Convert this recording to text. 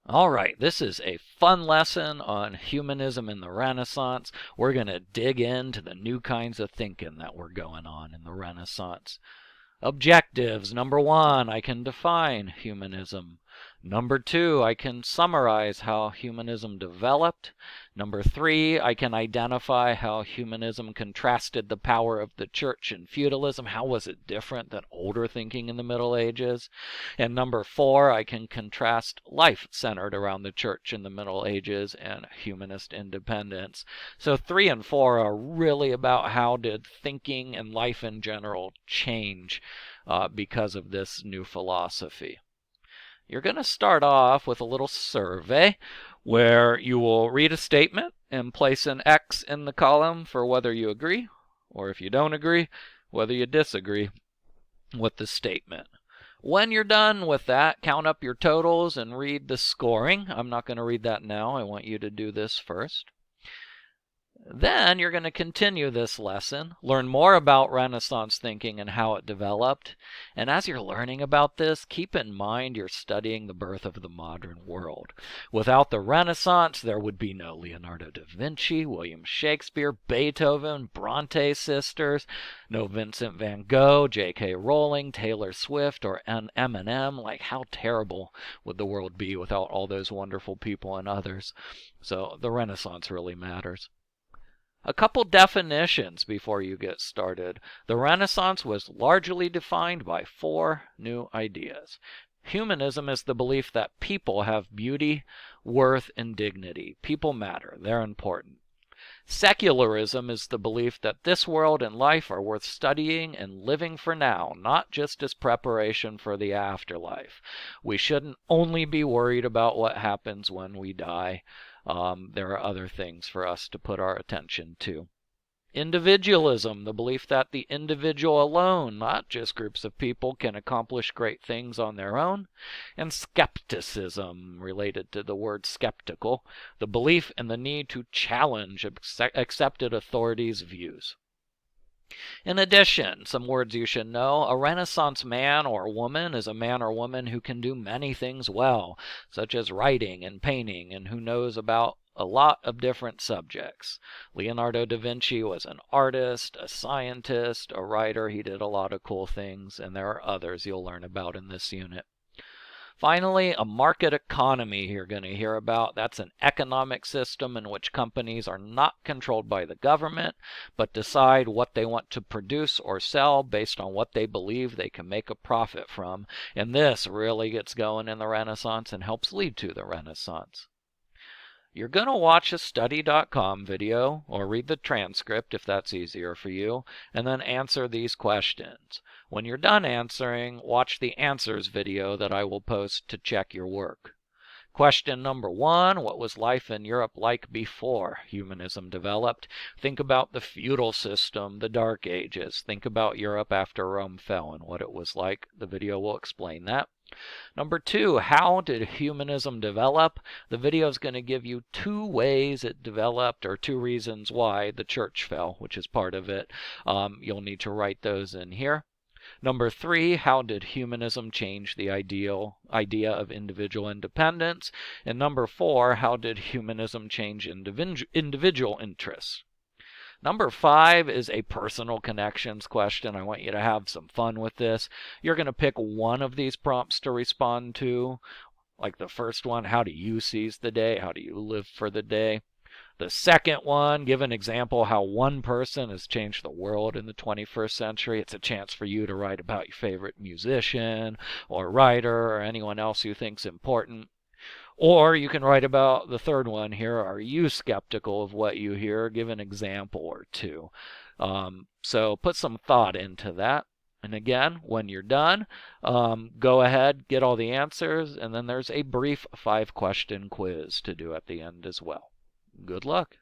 All right, this is a fun lesson on humanism in the Renaissance. We're going to dig into the new kinds of thinking that were going on in the Renaissance. Objectives. Number one, I can define humanism. Number two, I can summarize how humanism developed. Number three, I can identify how humanism contrasted the power of the church and feudalism. How was it different than older thinking in the Middle Ages? And number four, I can contrast life centered around the church in the Middle Ages and humanist independence. So 3 and 4 are really about how did thinking and life in general change because of this new philosophy. You're going to start off with a little survey where you will read a statement and place an X in the column for whether you agree, or if you don't agree, whether you disagree with the statement. When you're done with that, count up your totals and read the scoring. I'm not going to read that now. I want you to do this first. Then you're going to continue this lesson, learn more about Renaissance thinking and how it developed. And as you're learning about this, keep in mind you're studying the birth of the modern world. Without the Renaissance, there would be no Leonardo da Vinci, William Shakespeare, Beethoven, Bronte sisters, no Vincent van Gogh, J.K. Rowling, Taylor Swift, or Eminem. Like, how terrible would the world be without all those wonderful people and others? So the Renaissance really matters. A couple definitions before you get started. The Renaissance was largely defined by 4 new ideas. Humanism is the belief that people have beauty, worth, and dignity. People matter. They're important. Secularism is the belief that this world and life are worth studying and living for now, not just as preparation for the afterlife. We shouldn't only be worried about what happens when we die. There are other things for us to put our attention to. Individualism, the belief that the individual alone, not just groups of people, can accomplish great things on their own. And skepticism, related to the word skeptical, the belief in the need to challenge accepted authorities' views. In addition, some words you should know. A Renaissance man or woman is a man or woman who can do many things well, such as writing and painting, and who knows about a lot of different subjects. Leonardo da Vinci was an artist, a scientist, a writer. He did a lot of cool things, and there are others you'll learn about in this unit. Finally, a market economy you're going to hear about. That's an economic system in which companies are not controlled by the government, but decide what they want to produce or sell based on what they believe they can make a profit from. And this really gets going in the Renaissance and helps lead to the Renaissance. You're going to watch a study.com video or read the transcript if that's easier for you, and then answer these questions. When you're done answering, watch the answers video that I will post to check your work. Question number 1, what was life in Europe like before humanism developed? Think about the feudal system, the Dark Ages. Think about Europe after Rome fell and what it was like. The video will explain that. Number 2, how did humanism develop? The video is going to give you 2 ways it developed, or 2 reasons why the church fell, which is part of it. You'll need to write those in here. Number 3, how did humanism change the idea of individual independence? And number 4, how did humanism change individual interests? Number 5 is a personal connections question. I want you to have some fun with this. You're going to pick one of these prompts to respond to. Like the first one, how do you seize the day? How do you live for the day? The second one, give an example how one person has changed the world in the 21st century. It's a chance for you to write about your favorite musician or writer or anyone else you think's important. Or you can write about the third one here. Are you skeptical of what you hear? Give an example or 2. So put some thought into that. And again, when you're done, go ahead, get all the answers, and then there's a brief 5-question quiz to do at the end as well. Good luck.